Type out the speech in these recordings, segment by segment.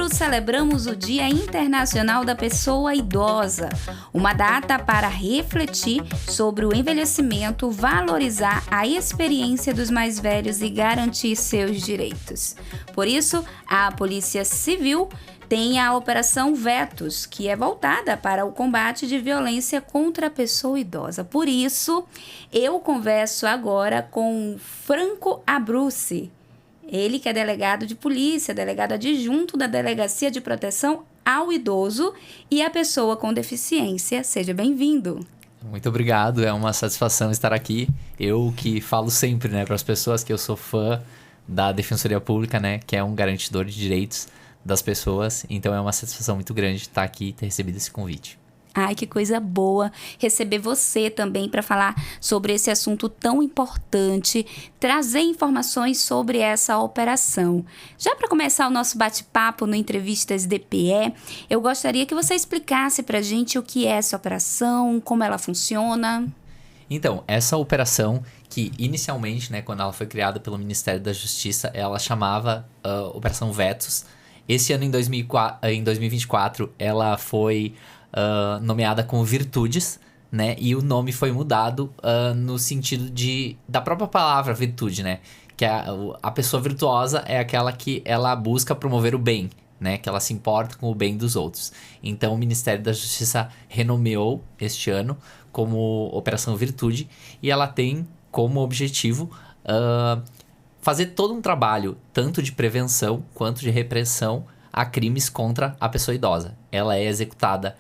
setembro, celebramos o Dia Internacional da Pessoa Idosa, uma data para refletir sobre o envelhecimento, valorizar a experiência dos mais velhos e garantir seus direitos. Por isso, a Polícia Civil tem a Operação Vetos, que é voltada para o combate de violência contra a pessoa idosa. Por isso, eu converso agora com Franco Abruzzi. Ele que é delegado de polícia, delegado adjunto da Delegacia de Proteção ao Idoso e à Pessoa com Deficiência. Seja bem-vindo. Muito obrigado, é uma satisfação estar aqui. Eu que falo sempre, para as pessoas que eu sou fã da Defensoria Pública, que é um garantidor de direitos das pessoas. Então é uma satisfação muito grande estar aqui e ter recebido esse convite. Ai, que coisa boa receber você também para falar sobre esse assunto tão importante, trazer informações sobre essa operação. Já para começar o nosso bate-papo no Entrevistas DPE, eu gostaria que você explicasse para a gente o que é essa operação, como ela funciona. Então, essa operação, que inicialmente, quando ela foi criada pelo Ministério da Justiça, ela chamava Operação Vetos. Esse ano, em 2024, ela foi nomeada como Virtudes, e o nome foi mudado no sentido da própria palavra virtude, que a pessoa virtuosa é aquela que ela busca promover o bem, que ela se importa com o bem dos outros. Então, o Ministério da Justiça renomeou este ano como Operação Virtude e ela tem como objetivo fazer todo um trabalho, tanto de prevenção quanto de repressão a crimes contra a pessoa idosa. Ela é executada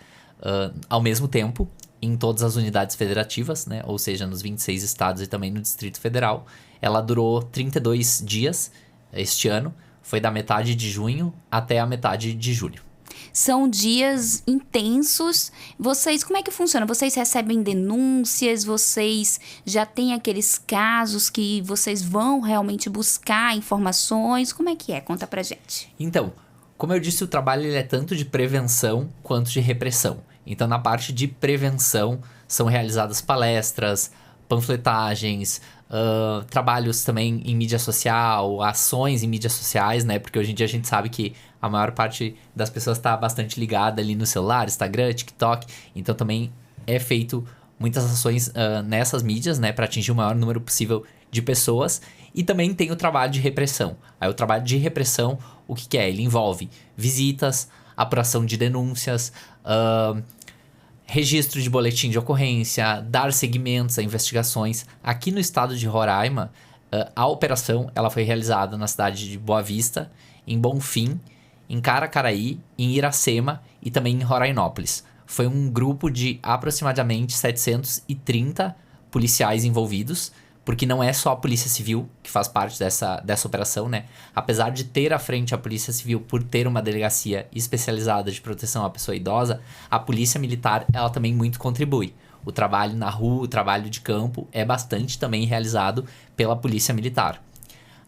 ao mesmo tempo em todas as unidades federativas, ou seja, nos 26 estados e também no Distrito Federal. Ela durou 32 dias este ano, foi da metade de junho até a metade de julho. São dias intensos. Vocês, como é que funciona? Vocês recebem denúncias? Vocês já têm aqueles casos que vocês vão realmente buscar informações? Como é que é? Conta pra gente. Então, como eu disse, o trabalho ele é tanto de prevenção quanto de repressão. Então, na parte de prevenção, são realizadas palestras, panfletagens, trabalhos também em mídia social, ações em mídias sociais, porque hoje em dia a gente sabe que a maior parte das pessoas está bastante ligada ali no celular, Instagram, TikTok. Então, também é feito muitas ações nessas mídias, para atingir o maior número possível de pessoas. E também tem o trabalho de repressão. Aí o trabalho de repressão, o que é? Ele envolve visitas, apuração de denúncias, registro de boletim de ocorrência, dar seguimentos a investigações. Aqui no estado de Roraima, a operação ela foi realizada na cidade de Boa Vista, em Bonfim, em Caracaraí, em Iracema e também em Rorainópolis. Foi um grupo de aproximadamente 730 policiais envolvidos, porque não é só a Polícia Civil que faz parte dessa operação, Apesar de ter à frente a Polícia Civil por ter uma delegacia especializada de proteção à pessoa idosa, a Polícia Militar, ela também muito contribui. O trabalho na rua, o trabalho de campo é bastante também realizado pela Polícia Militar.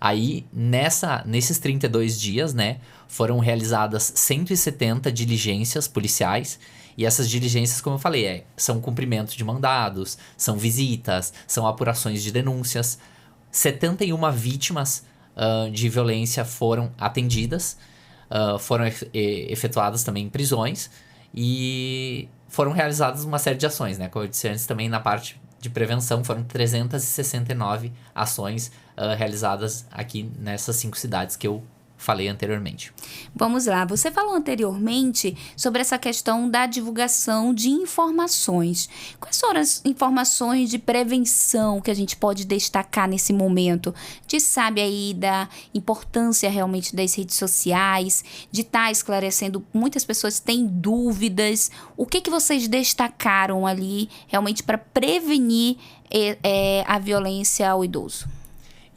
Aí, nesses 32 dias, foram realizadas 170 diligências policiais. E essas diligências, como eu falei, são cumprimento de mandados, são visitas, são apurações de denúncias. 71 vítimas de violência foram atendidas, foram efetuadas também prisões e foram realizadas uma série de ações, Como eu disse antes, também na parte de prevenção foram 369 ações realizadas aqui nessas 5 cidades que eu falei anteriormente. Vamos lá, você falou anteriormente sobre essa questão da divulgação de informações. Quais foram as informações de prevenção que a gente pode destacar nesse momento? A gente sabe aí da importância realmente das redes sociais, de estar esclarecendo, muitas pessoas têm dúvidas. O que vocês destacaram ali realmente para prevenir a violência ao idoso?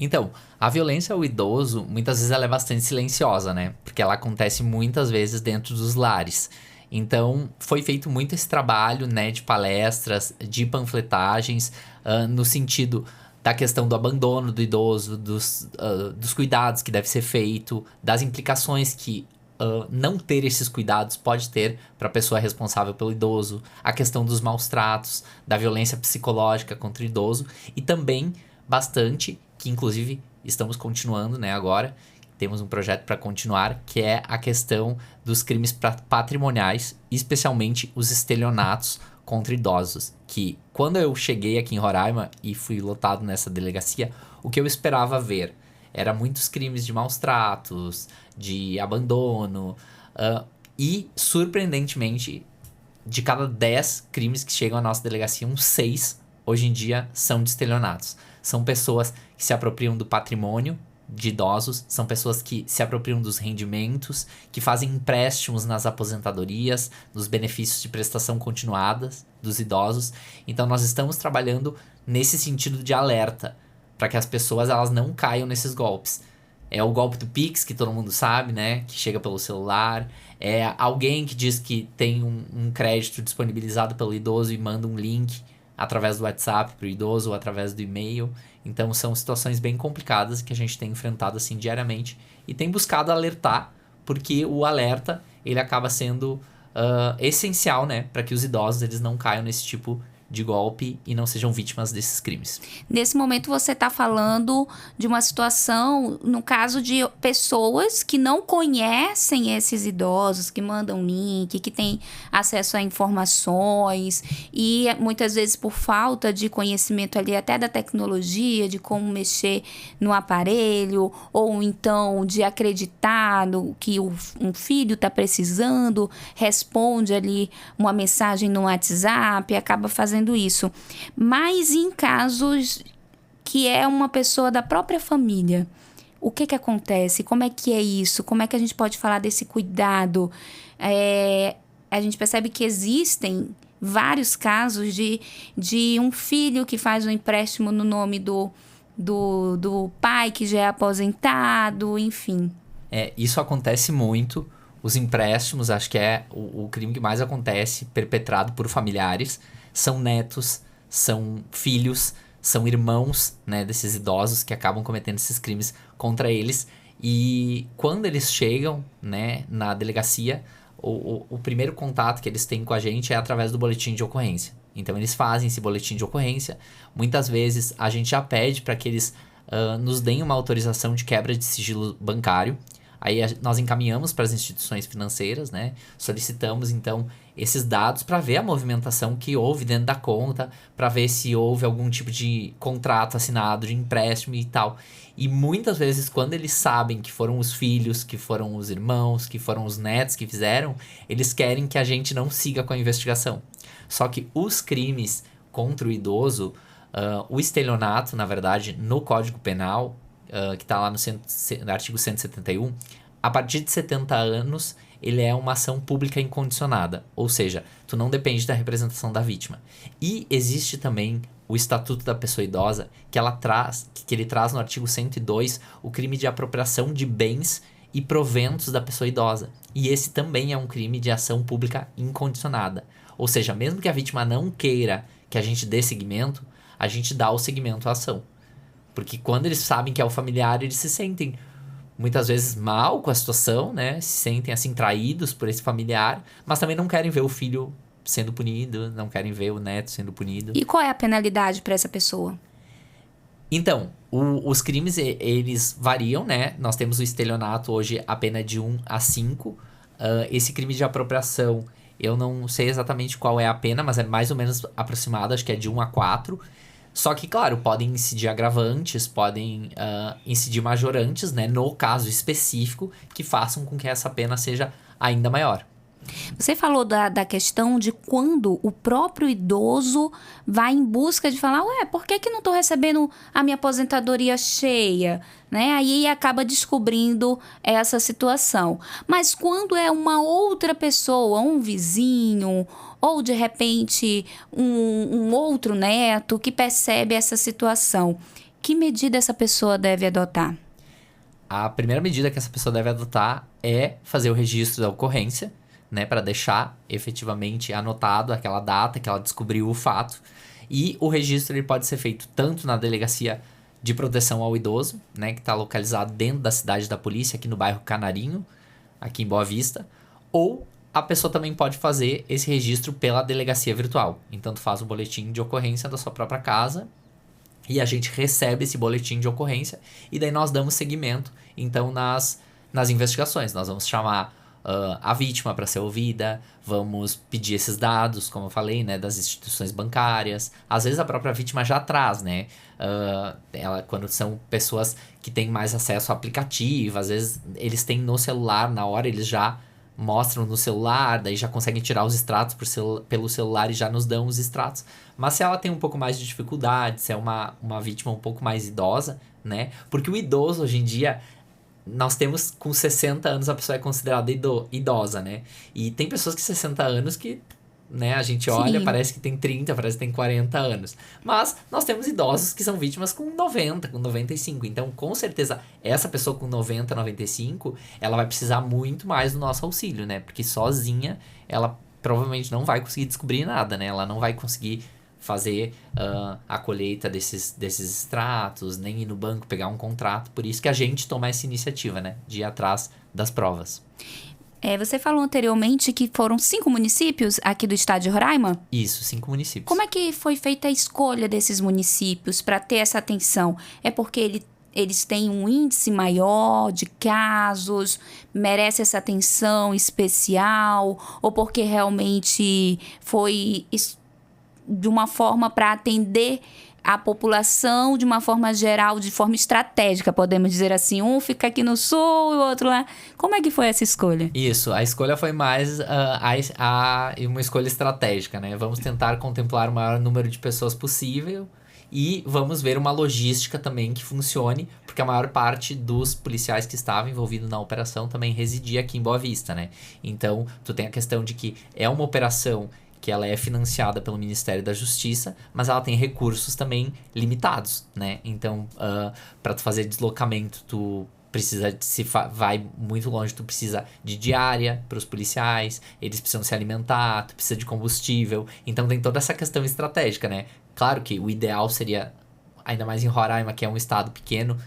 Então, a violência ao idoso, muitas vezes ela é bastante silenciosa, Porque ela acontece muitas vezes dentro dos lares. Então, foi feito muito esse trabalho, de palestras, de panfletagens, no sentido da questão do abandono do idoso, dos cuidados que deve ser feito, das implicações que não ter esses cuidados pode ter para a pessoa responsável pelo idoso, a questão dos maus tratos, da violência psicológica contra o idoso e também bastante, que inclusive estamos continuando agora, temos um projeto para continuar, que é a questão dos crimes patrimoniais, especialmente os estelionatos contra idosos. Que quando eu cheguei aqui em Roraima e fui lotado nessa delegacia, o que eu esperava ver era muitos crimes de maus tratos, de abandono, e surpreendentemente, de cada 10 crimes que chegam à nossa delegacia, uns 6 hoje em dia são de estelionatos. São pessoas que se apropriam do patrimônio de idosos, são pessoas que se apropriam dos rendimentos, que fazem empréstimos nas aposentadorias, nos benefícios de prestação continuadas dos idosos. Então nós estamos trabalhando nesse sentido de alerta, para que as pessoas elas não caiam nesses golpes. É o golpe do Pix, que todo mundo sabe, né? Que chega pelo celular. É alguém que diz que tem um crédito disponibilizado pelo idoso e manda um link através do WhatsApp para o idoso ou através do e-mail. Então são situações bem complicadas que a gente tem enfrentado assim diariamente e tem buscado alertar, porque o alerta ele acaba sendo essencial, né, para que os idosos eles não caiam nesse tipo de golpe e não sejam vítimas desses crimes. Nesse momento você está falando de uma situação, no caso de pessoas que não conhecem esses idosos, que mandam link, que têm acesso a informações e muitas vezes por falta de conhecimento ali até da tecnologia, de como mexer no aparelho, ou então de acreditar no que um filho está precisando, responde ali uma mensagem no WhatsApp, acaba fazendo isso. Mas em casos que é uma pessoa da própria família, o que acontece? Como é que é isso? Como é que a gente pode falar desse cuidado? A gente percebe que existem vários casos de um filho que faz um empréstimo no nome do pai que já é aposentado, enfim. Isso acontece muito. Os empréstimos, acho que é o crime que mais acontece, perpetrado por familiares. São netos, são filhos, são irmãos, né, desses idosos que acabam cometendo esses crimes contra eles. E quando eles chegam, né, na delegacia, o primeiro contato que eles têm com a gente é através do boletim de ocorrência. Então eles fazem esse boletim de ocorrência. Muitas vezes a gente já pede para que eles nos deem uma autorização de quebra de sigilo bancário. Aí nós encaminhamos para as instituições financeiras, né? Solicitamos, então, esses dados para ver a movimentação que houve dentro da conta, para ver se houve algum tipo de contrato assinado, de empréstimo e tal. E muitas vezes, quando eles sabem que foram os filhos, que foram os irmãos, que foram os netos que fizeram, eles querem que a gente não siga com a investigação. Só que os crimes contra o idoso, o estelionato, na verdade, no Código Penal, que está lá no artigo 171, a partir de 70 anos, ele é uma ação pública incondicionada. Ou seja, tu não depende da representação da vítima. E existe também o Estatuto da Pessoa Idosa, que ele traz no artigo 102 o crime de apropriação de bens e proventos da pessoa idosa. E esse também é um crime de ação pública incondicionada. Ou seja, mesmo que a vítima não queira que a gente dê seguimento, a gente dá o seguimento à ação. Porque quando eles sabem que é o familiar, eles se sentem muitas vezes mal com a situação, né? Se sentem assim traídos por esse familiar, mas também não querem ver o filho sendo punido, não querem ver o neto sendo punido. E qual é a penalidade para essa pessoa? Então, os crimes, eles variam, né? Nós temos o estelionato hoje, a pena de 1 a 5. Esse crime de apropriação, eu não sei exatamente qual é a pena, mas é mais ou menos aproximado, acho que é de 1 a 4. Só que, claro, podem incidir agravantes, podem incidir majorantes, né? No caso específico, que façam com que essa pena seja ainda maior. Você falou da questão de quando o próprio idoso vai em busca de falar, por que não estou recebendo a minha aposentadoria cheia? Né? Aí acaba descobrindo essa situação. Mas quando é uma outra pessoa, um vizinho, ou de repente um outro neto que percebe essa situação, que medida essa pessoa deve adotar? A primeira medida que essa pessoa deve adotar é fazer o registro da ocorrência, né, para deixar efetivamente anotado aquela data que ela descobriu o fato. E o registro ele pode ser feito tanto na delegacia de proteção ao idoso, né, que está localizado dentro da cidade da polícia, aqui no bairro Canarinho, aqui em Boa Vista, ou a pessoa também pode fazer esse registro pela delegacia virtual. Então, tu faz um boletim de ocorrência da sua própria casa E a gente recebe esse boletim de ocorrência e daí nós damos seguimento, então, nas investigações. Nós vamos chamar a vítima para ser ouvida, vamos pedir esses dados, como eu falei, né, das instituições bancárias. Às vezes a própria vítima já traz, né? Quando são pessoas que têm mais acesso ao aplicativo, às vezes eles têm no celular, na hora eles já mostram no celular, daí já conseguem tirar os extratos pelo celular e já nos dão os extratos. Mas se ela tem um pouco mais de dificuldade, se é uma vítima um pouco mais idosa, né? Porque o idoso, hoje em dia, nós temos com 60 anos a pessoa é considerada idosa, né? E tem pessoas que 60 anos que, né, a gente olha, Sim. parece que tem 30, parece que tem 40 anos. Mas nós temos idosos que são vítimas com 90, com 95. Então, com certeza, essa pessoa com 90, 95, ela vai precisar muito mais do nosso auxílio, né? Porque sozinha, ela provavelmente não vai conseguir descobrir nada, né? Ela não vai conseguir fazer a colheita desses extratos, nem ir no banco pegar um contrato. Por isso que a gente toma essa iniciativa, né? De ir atrás das provas. Você falou anteriormente que foram 5 municípios aqui do estado de Roraima? Isso, 5 municípios. Como é que foi feita a escolha desses municípios para ter essa atenção? É porque eles têm um índice maior de casos, merece essa atenção especial, ou porque realmente foi de uma forma para atender a população de uma forma geral, de forma estratégica, podemos dizer assim. Um fica aqui no sul e o outro lá. Como é que foi essa escolha? Isso, a escolha foi mais uma escolha estratégica, né? Vamos tentar contemplar o maior número de pessoas possível e vamos ver uma logística também que funcione, porque a maior parte dos policiais que estavam envolvidos na operação também residia aqui em Boa Vista, né? Então, tu tem a questão de que é uma operação que ela é financiada pelo Ministério da Justiça, mas ela tem recursos também limitados, né? Então, para tu fazer deslocamento, tu precisa vai muito longe, tu precisa de diária para os policiais, eles precisam se alimentar, tu precisa de combustível. Então, tem toda essa questão estratégica, né? Claro que o ideal seria, ainda mais em Roraima, que é um estado pequeno,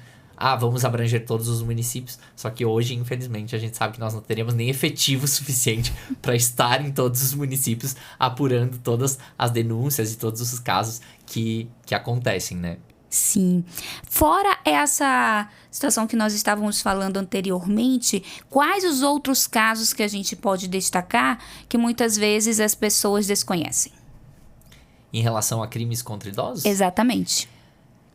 vamos abranger todos os municípios. Só que hoje, infelizmente, a gente sabe que nós não teremos nem efetivo suficiente para estar em todos os municípios apurando todas as denúncias e todos os casos que acontecem, né? Sim. Fora essa situação que nós estávamos falando anteriormente, quais os outros casos que a gente pode destacar que muitas vezes as pessoas desconhecem? Em relação a crimes contra idosos? Exatamente.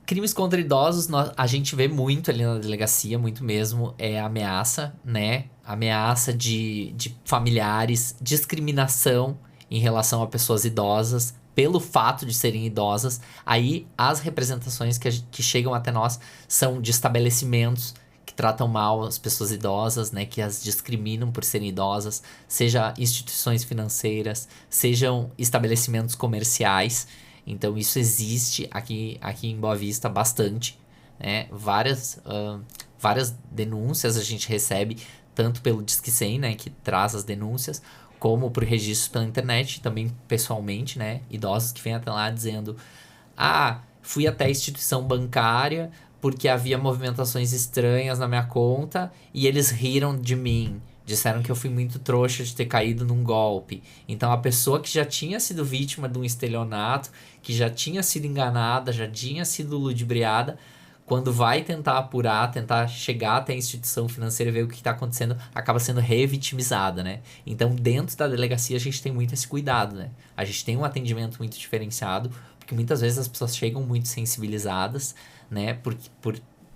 Crimes contra idosos, a gente vê muito ali na delegacia, muito mesmo, é ameaça, né? Ameaça de familiares, discriminação em relação a pessoas idosas, pelo fato de serem idosas. Aí, as representações que chegam até nós são de estabelecimentos que tratam mal as pessoas idosas, né? Que as discriminam por serem idosas, seja instituições financeiras, sejam estabelecimentos comerciais. Então, isso existe aqui em Boa Vista bastante, né? Várias denúncias a gente recebe, tanto pelo Disque 100, né? Que traz as denúncias, como por registros pela internet, também pessoalmente, né? Idosos que vêm até lá dizendo: fui até a instituição bancária porque havia movimentações estranhas na minha conta e eles riram de mim. Disseram que eu fui muito trouxa de ter caído num golpe. Então, a pessoa que já tinha sido vítima de um estelionato, que já tinha sido enganada, já tinha sido ludibriada, quando vai tentar apurar, tentar chegar até a instituição financeira e ver o que está acontecendo, acaba sendo revitimizada, né? Então, dentro da delegacia, a gente tem muito esse cuidado, né? A gente tem um atendimento muito diferenciado, porque muitas vezes as pessoas chegam muito sensibilizadas, né? Por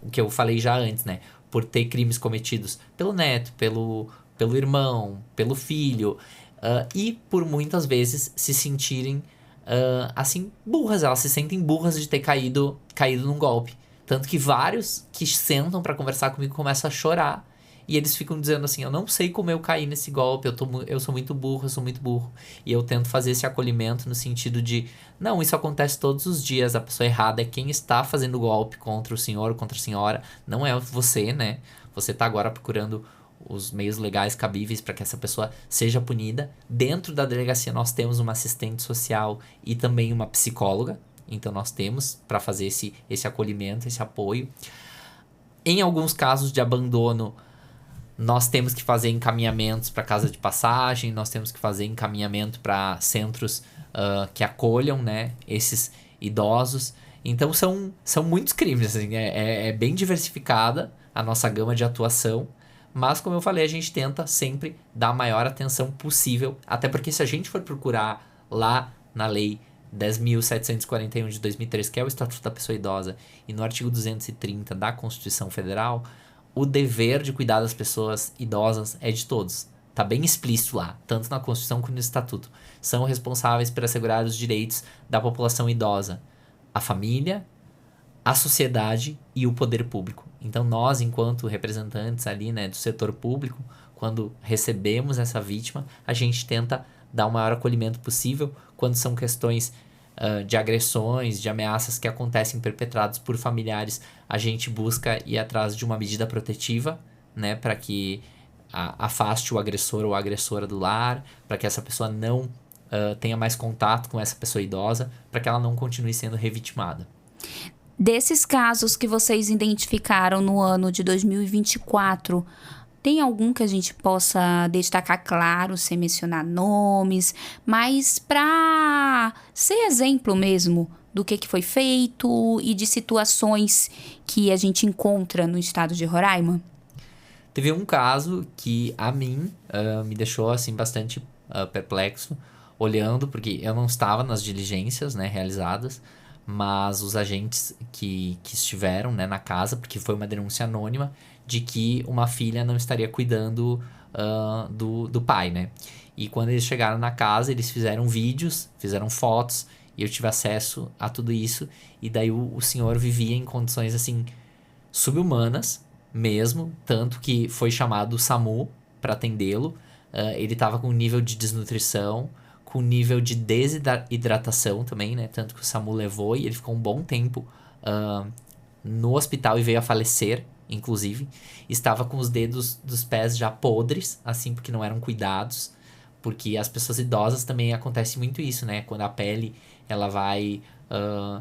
o que eu falei já antes, né? Por ter crimes cometidos pelo neto, pelo irmão, pelo filho, e por muitas vezes se sentirem, assim, burras. Elas se sentem burras de ter caído num golpe. Tanto que vários que sentam pra conversar comigo começam a chorar. E eles ficam dizendo assim: eu não sei como eu caí nesse golpe, eu sou muito burro, eu sou muito burro. E eu tento fazer esse acolhimento no sentido de: não, isso acontece todos os dias. A pessoa errada é quem está fazendo o golpe contra o senhor ou contra a senhora. Não é você, né? Você tá agora procurando os meios legais cabíveis para que essa pessoa seja punida. Dentro da delegacia nós temos uma assistente social e também uma psicóloga. Então nós temos para fazer esse acolhimento, esse apoio. Em alguns casos de abandono, nós temos que fazer encaminhamentos para casa de passagem, nós temos que fazer encaminhamento para centros que acolham, né, esses idosos. Então são muitos crimes, assim, é bem diversificada a nossa gama de atuação, mas como eu falei, a gente tenta sempre dar a maior atenção possível, até porque se a gente for procurar lá na lei 10.741 de 2003, que é o Estatuto da Pessoa Idosa, e no artigo 230 da Constituição Federal, o dever de cuidar das pessoas idosas é de todos. Tá bem explícito lá, tanto na Constituição quanto no Estatuto. São responsáveis por assegurar os direitos da população idosa, a família, a sociedade e o poder público. Então nós, enquanto representantes ali, né, do setor público, quando recebemos essa vítima, a gente tenta dar o maior acolhimento possível quando são questões de agressões, de ameaças que acontecem perpetradas por familiares. A gente busca ir atrás de uma medida protetiva, né, para que afaste o agressor ou a agressora do lar, para que essa pessoa não tenha mais contato com essa pessoa idosa, para que ela não continue sendo revitimada. Desses casos que vocês identificaram no ano de 2024, tem algum que a gente possa destacar, claro, sem mencionar nomes, mas para ser exemplo mesmo do que foi feito e de situações que a gente encontra no estado de Roraima? Teve um caso que a mim me deixou assim bastante perplexo, olhando, porque eu não estava nas diligências, né, realizadas, mas os agentes que estiveram, né, na casa, porque foi uma denúncia anônima de que uma filha não estaria cuidando do pai, né? E quando eles chegaram na casa, eles fizeram vídeos, fizeram fotos, e eu tive acesso a tudo isso, e daí o senhor vivia em condições, assim, subhumanas mesmo, tanto que foi chamado o SAMU para atendê-lo. Ele estava com um nível de desnutrição, com nível de desidratação também, né? Tanto que o SAMU levou e ele ficou um bom tempo no hospital e veio a falecer, inclusive. Estava com os dedos dos pés já podres, assim, porque não eram cuidados. Porque as pessoas idosas também acontece muito isso, né? Quando a pele, ela vai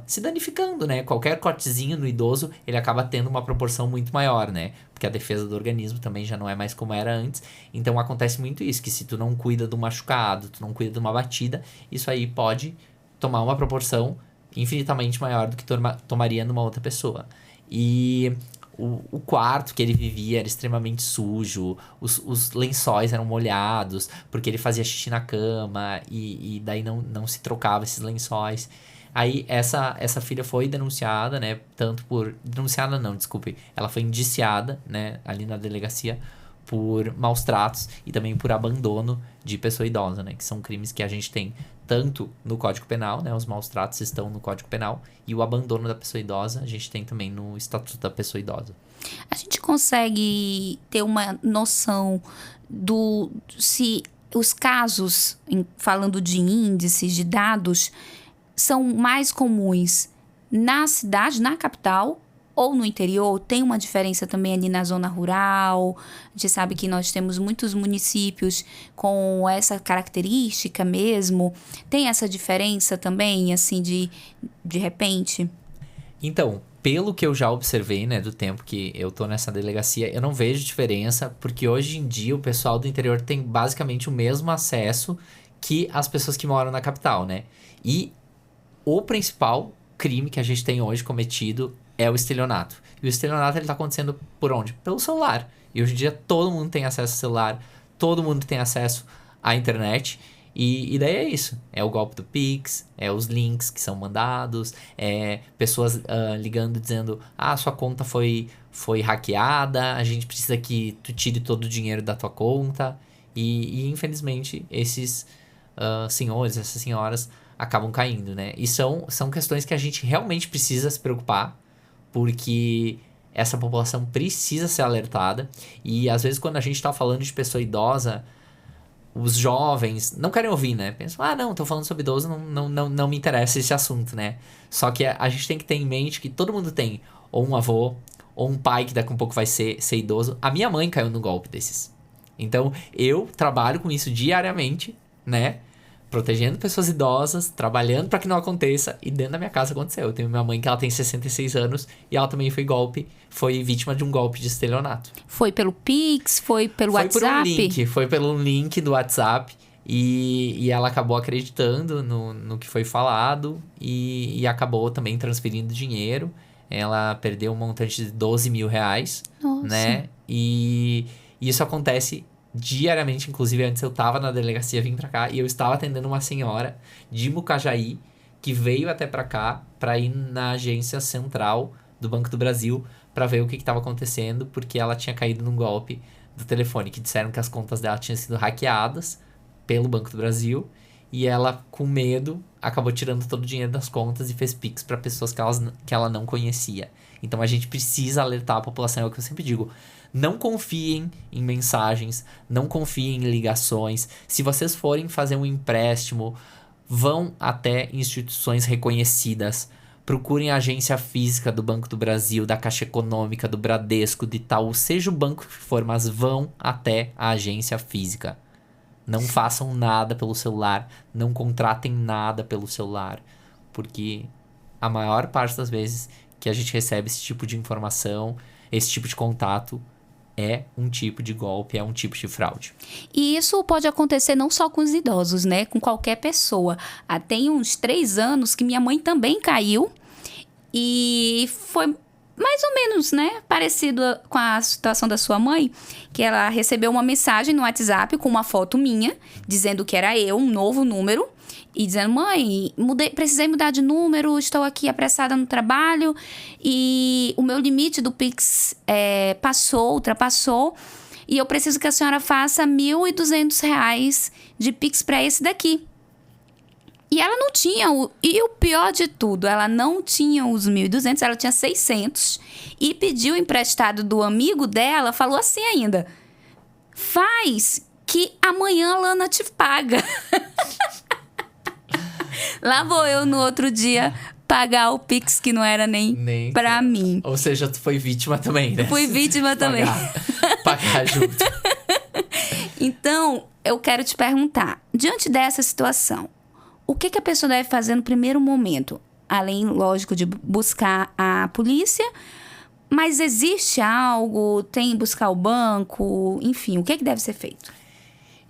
se danificando, né? Qualquer cortezinho no idoso, ele acaba tendo uma proporção muito maior, né? Porque a defesa do organismo também já não é mais como era antes. Então acontece muito isso, que se tu não cuida do machucado, tu não cuida de uma batida, isso aí pode tomar uma proporção infinitamente maior do que tomaria numa outra pessoa. E o quarto que ele vivia era extremamente sujo, os lençóis eram molhados, porque ele fazia xixi na cama e daí não se trocava esses lençóis. Aí essa filha foi denunciada, né, tanto por... Denunciada não, desculpe. Ela foi indiciada, né, ali na delegacia por maus tratos e também por abandono de pessoa idosa, né, que são crimes que a gente tem tanto no Código Penal, né, os maus tratos estão no Código Penal, e o abandono da pessoa idosa a gente tem também no Estatuto da Pessoa Idosa. A gente consegue ter uma noção se os casos, falando de índices, de dados, são mais comuns na cidade, na capital, ou no interior? Tem uma diferença também ali na zona rural? A gente sabe que nós temos muitos municípios com essa característica mesmo. Tem essa diferença também, assim, de repente? Então, pelo que eu já observei, né, do tempo que eu tô nessa delegacia, eu não vejo diferença, porque hoje em dia o pessoal do interior tem basicamente o mesmo acesso que as pessoas que moram na capital, né? E o principal crime que a gente tem hoje cometido é o estelionato. E o estelionato, ele tá acontecendo por onde? Pelo celular. E hoje em dia todo mundo tem acesso ao celular, todo mundo tem acesso à internet. E daí é isso. É o golpe do Pix, é os links que são mandados, é pessoas ligando dizendo: sua conta foi hackeada, a gente precisa que tu tire todo o dinheiro da tua conta. E infelizmente esses senhores, essas senhoras acabam caindo, né? E são questões que a gente realmente precisa se preocupar, porque essa população precisa ser alertada. E às vezes quando a gente tá falando de pessoa idosa, os jovens não querem ouvir, né? Pensam, não, tô falando sobre idoso, não me interessa esse assunto, né? Só que a gente tem que ter em mente que todo mundo tem ou um avô, ou um pai que daqui a um pouco vai ser idoso. A minha mãe caiu no golpe desses. Então, eu trabalho com isso diariamente, né? Protegendo pessoas idosas, trabalhando para que não aconteça, e dentro da minha casa aconteceu. Eu tenho minha mãe que ela tem 66 anos e ela também foi vítima de um golpe de estelionato. Foi pelo Pix? Foi pelo WhatsApp? Foi por um link do WhatsApp E ela acabou acreditando no que foi falado e acabou também transferindo dinheiro. Ela perdeu um montante de 12 mil reais, Nossa. né? E isso acontece diariamente. Inclusive, antes eu tava na delegacia, vim pra cá, e eu estava atendendo uma senhora de Mucajaí que veio até pra cá pra ir na agência central do Banco do Brasil pra ver o que estava acontecendo, porque ela tinha caído num golpe do telefone, que disseram que as contas dela tinham sido hackeadas pelo Banco do Brasil, e ela, com medo, acabou tirando todo o dinheiro das contas e fez Pix para pessoas que ela não conhecia. Então a gente precisa alertar a população, é o que eu sempre digo. Não confiem em mensagens, não confiem em ligações. Se vocês forem fazer um empréstimo, vão até instituições reconhecidas. Procurem a agência física do Banco do Brasil, da Caixa Econômica, do Bradesco, do Itaú, seja o banco que for, mas vão até a agência física. Não façam nada pelo celular, não contratem nada pelo celular, porque a maior parte das vezes que a gente recebe esse tipo de informação, esse tipo de contato, é um tipo de golpe, é um tipo de fraude. E isso pode acontecer não só com os idosos, né? Com qualquer pessoa. Tem uns 3 anos que minha mãe também caiu e foi mais ou menos, né? Parecido com a situação da sua mãe, que ela recebeu uma mensagem no WhatsApp com uma foto minha, dizendo que era eu, um novo número, e dizendo: mãe, precisei mudar de número, estou aqui apressada no trabalho e o meu limite do Pix ultrapassou, e eu preciso que a senhora faça R$1.200 de Pix para esse daqui. E ela não tinha, e o pior de tudo, ela não tinha os 1.200, ela tinha 600, e pediu emprestado do amigo dela, falou assim ainda: faz que amanhã a Lana te paga. Lá vou eu no outro dia pagar o Pix que não era nem pra mim. Ou seja, tu foi vítima também, né? Fui vítima também. Pagar junto. Então, eu quero te perguntar, diante dessa situação, o que a pessoa deve fazer no primeiro momento? Além, lógico, de buscar a polícia, mas existe algo? Tem buscar o banco? Enfim, o que deve ser feito?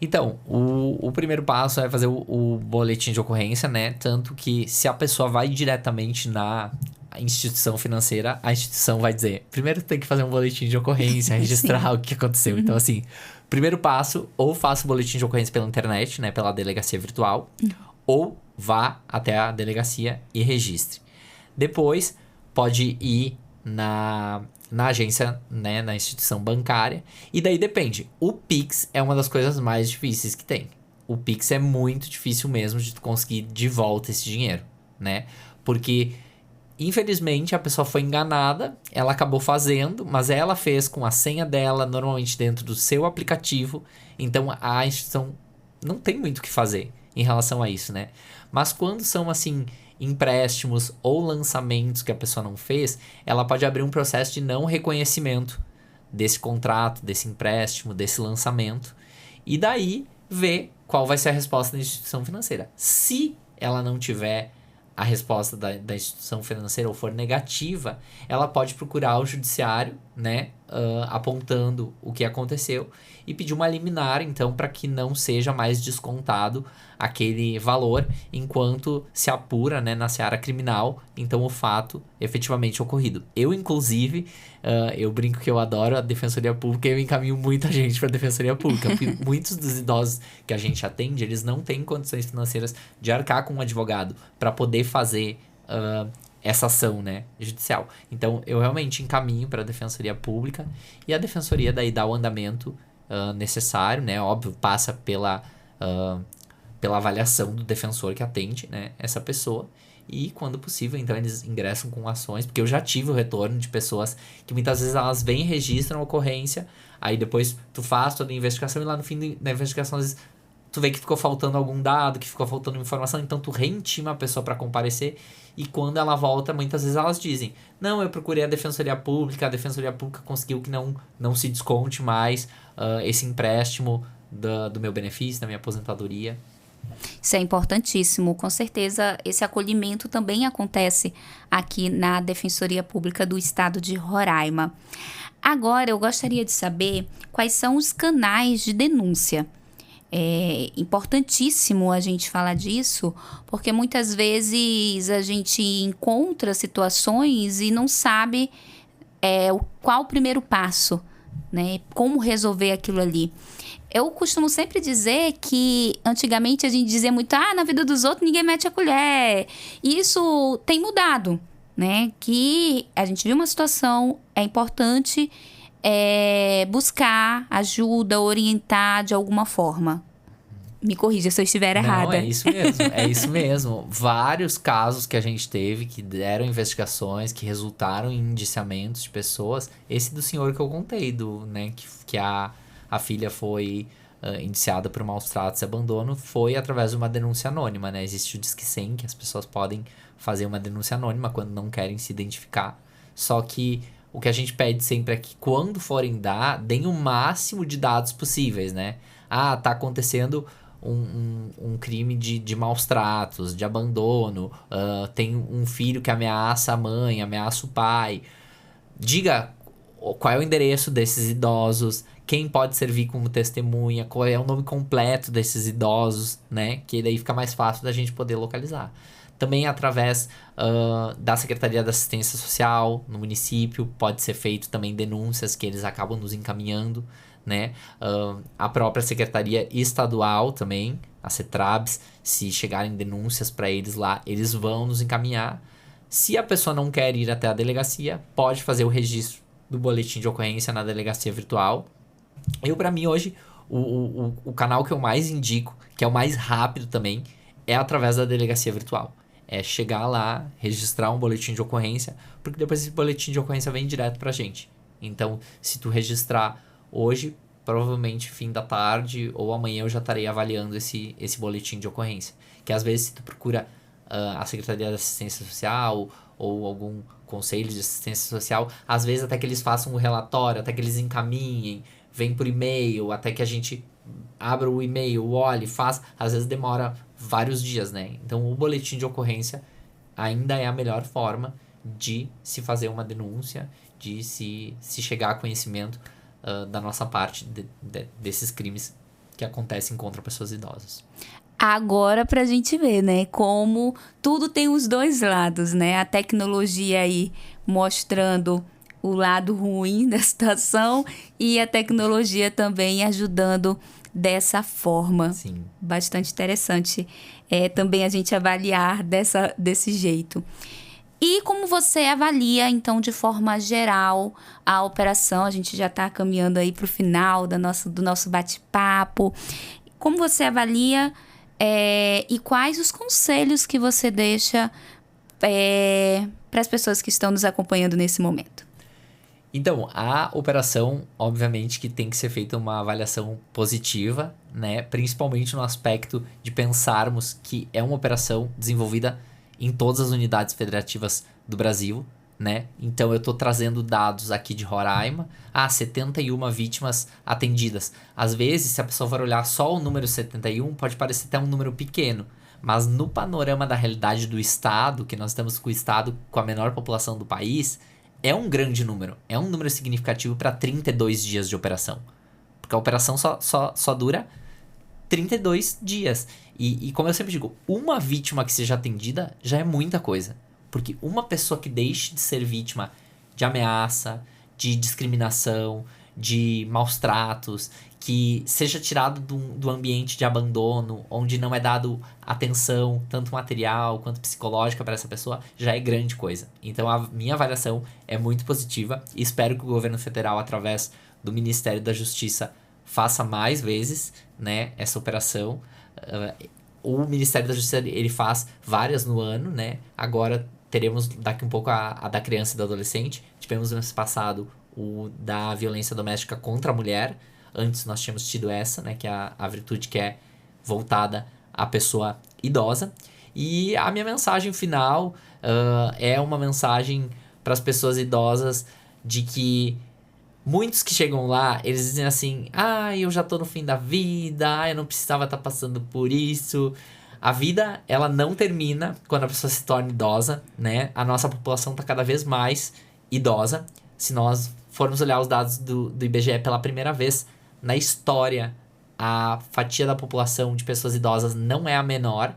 Então, o primeiro passo é fazer o boletim de ocorrência, né? Tanto que se a pessoa vai diretamente na instituição financeira, a instituição vai dizer: primeiro tem que fazer um boletim de ocorrência, registrar o que aconteceu. Então, assim, primeiro passo, ou faça o boletim de ocorrência pela internet, né? Pela delegacia virtual, ou vá até a delegacia e registre. Depois, pode ir na agência, né, na instituição bancária, e daí depende. O Pix é uma das coisas mais difíceis que tem. O Pix é muito difícil mesmo de tu conseguir de volta esse dinheiro, né? Porque, infelizmente, a pessoa foi enganada, ela acabou fazendo, mas ela fez com a senha dela, normalmente dentro do seu aplicativo, então a instituição não tem muito o que fazer em relação a isso, né? Mas quando são, assim, empréstimos ou lançamentos que a pessoa não fez, ela pode abrir um processo de não reconhecimento desse contrato, desse empréstimo, desse lançamento, e daí ver qual vai ser a resposta da instituição financeira. Se ela não tiver a resposta da instituição financeira ou for negativa, ela pode procurar o judiciário, né, apontando o que aconteceu e pedir uma liminar, então, para que não seja mais descontado aquele valor enquanto se apura, né, na seara criminal, então, o fato efetivamente ocorrido. Eu, inclusive, eu brinco que eu adoro a Defensoria Pública e eu encaminho muita gente para a Defensoria Pública, porque muitos dos idosos que a gente atende, eles não têm condições financeiras de arcar com um advogado para poder fazer essa ação, né, judicial. Então, eu realmente encaminho para a Defensoria Pública e a Defensoria daí dá o andamento necessário, né, óbvio, passa pela avaliação do defensor que atende, né, essa pessoa, e quando possível, então, eles ingressam com ações, porque eu já tive o retorno de pessoas que muitas vezes elas vêm e registram a ocorrência, aí depois tu faz toda a investigação e lá no fim da investigação, às vezes, tu vê que ficou faltando algum dado, que ficou faltando informação, então tu reintima a pessoa para comparecer, e quando ela volta, muitas vezes elas dizem: não, eu procurei a Defensoria Pública conseguiu que não se desconte mais esse empréstimo do meu benefício, da minha aposentadoria. Isso é importantíssimo, com certeza esse acolhimento também acontece aqui na Defensoria Pública do Estado de Roraima. Agora, eu gostaria de saber quais são os canais de denúncia. É importantíssimo a gente falar disso, porque muitas vezes a gente encontra situações e não sabe qual o primeiro passo, né? Como resolver aquilo ali. Eu costumo sempre dizer que antigamente a gente dizia muito, na vida dos outros ninguém mete a colher. E isso tem mudado, né? Que a gente viu uma situação, é importante buscar ajuda, orientar de alguma forma. Me corrija se eu estiver errada. Não, é isso mesmo, é isso mesmo. Vários casos que a gente teve que deram investigações, que resultaram em indiciamentos de pessoas. Esse do senhor que eu contei, né, que a filha foi indiciada por maus tratos e abandono, foi através de uma denúncia anônima, né? Existe o Disque 100, que as pessoas podem fazer uma denúncia anônima quando não querem se identificar. Só que o que a gente pede sempre é que quando forem deem o máximo de dados possíveis, né? Tá acontecendo um crime de maus tratos, de abandono, tem um filho que ameaça a mãe, ameaça o pai. Diga qual é o endereço desses idosos, quem pode servir como testemunha, qual é o nome completo desses idosos, né? Que daí fica mais fácil da gente poder localizar. Também através da Secretaria da Assistência Social no município, pode ser feito também denúncias que eles acabam nos encaminhando, né? A própria Secretaria Estadual também, a CETRABS, se chegarem denúncias para eles lá, eles vão nos encaminhar. Se a pessoa não quer ir até a delegacia, pode fazer o registro do boletim de ocorrência na delegacia virtual. Para mim, hoje, o canal que eu mais indico, que é o mais rápido também, é através da delegacia virtual. É chegar lá, registrar um boletim de ocorrência, porque depois esse boletim de ocorrência vem direto pra gente. Então, se tu registrar hoje, provavelmente fim da tarde ou amanhã eu já estarei avaliando esse boletim de ocorrência. Que às vezes se tu procura a Secretaria de Assistência Social ou algum conselho de assistência social, às vezes até que eles façam um relatório, até que eles encaminhem, vem por e-mail, até que a gente abra o e-mail, olhe, faz, às vezes demora vários dias, né? Então o boletim de ocorrência ainda é a melhor forma de se fazer uma denúncia, de se chegar a conhecimento da nossa parte desses crimes que acontecem contra pessoas idosas. Agora pra gente ver, né, como tudo tem os dois lados, né? A tecnologia aí mostrando o lado ruim da situação e a tecnologia também ajudando dessa forma. Sim. Bastante interessante também a gente avaliar desse jeito. E como você avalia, então, de forma geral, a operação? A gente já está caminhando aí para o final do nosso bate-papo. Como você avalia e quais os conselhos que você deixa para as pessoas que estão nos acompanhando nesse momento? Então, a operação, obviamente, que tem que ser feita uma avaliação positiva, né? Principalmente no aspecto de pensarmos que é uma operação desenvolvida em todas as unidades federativas do Brasil, né? Então, eu estou trazendo dados aqui de Roraima. 71 vítimas atendidas. Às vezes, se a pessoa for olhar só o número 71, pode parecer até um número pequeno. Mas no panorama da realidade do Estado, que nós estamos com o Estado com a menor população do país, é um grande número. É um número significativo para 32 dias de operação. Porque a operação só dura 32 dias. E como eu sempre digo, uma vítima que seja atendida já é muita coisa. Porque uma pessoa que deixe de ser vítima de ameaça, de discriminação, de maus tratos, que seja tirado do ambiente de abandono, onde não é dado atenção, tanto material quanto psicológica para essa pessoa, já é grande coisa. Então a minha avaliação é muito positiva e espero que o governo federal, através do Ministério da Justiça, faça mais vezes, né, essa operação. O Ministério da Justiça ele faz várias no ano, né? Agora teremos daqui um pouco a da criança e do adolescente. Tivemos no mês passado o da violência doméstica contra a mulher. Antes nós tínhamos tido essa, né, que é a virtude que é voltada à pessoa idosa. E a minha mensagem final é uma mensagem para as pessoas idosas de que muitos que chegam lá, eles dizem assim: eu já tô no fim da vida, eu não precisava estar passando por isso. A vida, ela não termina quando a pessoa se torna idosa, né? A nossa população está cada vez mais idosa. Se nós formos olhar os dados do IBGE pela primeira vez na história, a fatia da população de pessoas idosas não é a menor.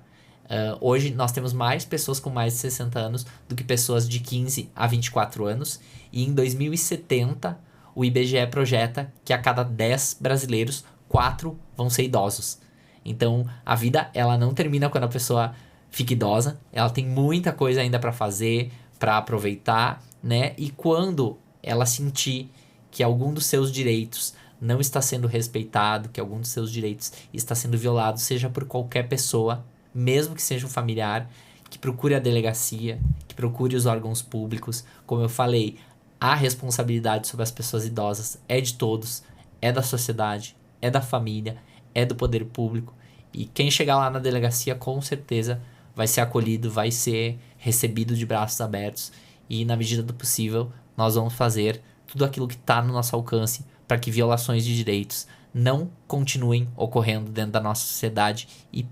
Hoje nós temos mais pessoas com mais de 60 anos do que pessoas de 15 a 24 anos. E em 2070, o IBGE projeta que a cada 10 brasileiros, 4 vão ser idosos. Então, a vida ela não termina quando a pessoa fica idosa. Ela tem muita coisa ainda para fazer, para aproveitar, né? E quando ela sentir que algum dos seus direitos não está sendo respeitado, que algum dos seus direitos está sendo violado, seja por qualquer pessoa, mesmo que seja um familiar, que procure a delegacia, que procure os órgãos públicos. Como eu falei, a responsabilidade sobre as pessoas idosas é de todos, é da sociedade, é da família, é do poder público. E quem chegar lá na delegacia, com certeza, vai ser acolhido, vai ser recebido de braços abertos. E, na medida do possível, nós vamos fazer tudo aquilo que está no nosso alcance para que violações de direitos não continuem ocorrendo dentro da nossa sociedade e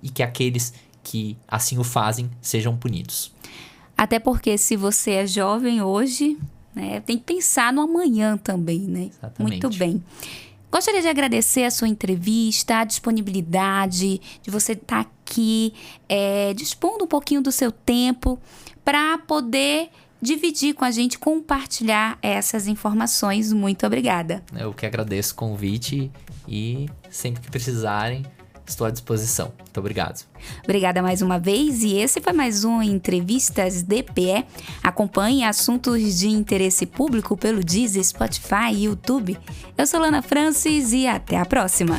que aqueles que assim o fazem sejam punidos. Até porque se você é jovem hoje, né, tem que pensar no amanhã também, né? Exatamente. Muito bem. Gostaria de agradecer a sua entrevista, a disponibilidade de você estar aqui, dispondo um pouquinho do seu tempo para poder dividir com a gente, compartilhar essas informações. Muito obrigada. Eu que agradeço o convite e sempre que precisarem, estou à disposição. Muito obrigado. Obrigada mais uma vez e esse foi mais um Entrevistas DPE. Acompanhe assuntos de interesse público pelo Deezer, Spotify e YouTube. Eu sou Lana Francis e até a próxima.